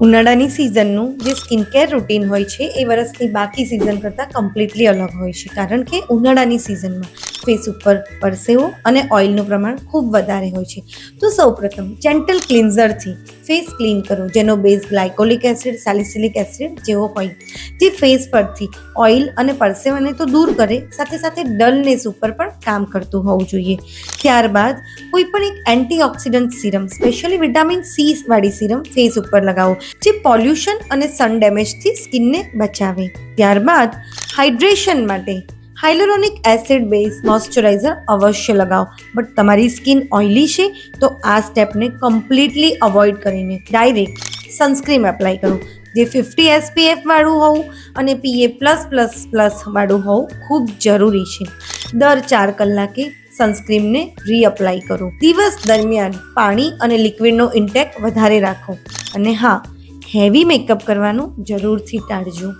ઉનાળાની સિઝનનું જે skin care routine હોય છે એ વર્ષની બાકી સિઝન કરતાં કમ્પ્લીટલી અલગ હોય છે, કારણ કે ઉનાળાની સિઝનમાં ફેસ ઉપર પરસેવો અને ઓઇલનું પ્રમાણ ખૂબ વધારે હોય છે. તો સૌપ્રથમ જેન્ટલ ક્લિન્ઝરથી ફેસ ક્લીન કરો, જેનો બેઝ ગ્લાયકોલિક એસિડ, સાલિસિલિક એસિડ જેવો હોય, જે ફેસ પરથી ઓઇલ અને પરસેવાને તો દૂર કરે, સાથે સાથે ડલનેસ ઉપર પણ કામ કરતું હોવું જોઈએ. ત્યારબાદ કોઈ પણ એક antioxidant serum, specially vitamin C વાળી સિરમ ફેસ ઉપર લગાવો, જે પોલ્યુશન અને સન ડેમેજથી સ્કિનને બચાવે. ત્યારબાદ હાઇડ્રેશન માટે હાઇલોરોનિક એસિડ બેઝ મોઇશ્ચરાઇઝર અવશ્ય લગાવો. બટ તમારી સ્કિન ઓઇલી છે તો આ સ્ટેપને કમ્પ્લીટલી અવોઇડ કરીને ડાયરેક્ટ સનસ્ક્રીન એપ્લાય કરો, જે 50 SPF વાળું હોવું અને PA+++ વાળું હોવું ખૂબ જરૂરી છે. દર 4 કલાકે સનસ્ક્રીનને રીઅપ્લાય કરો. દિવસ દરમિયાન પાણી અને લિક્વિડનો ઇન્ટેક વધારે રાખો. અને હા, હેવી મેકઅપ કરવાનું જરૂરથી ટાળજો.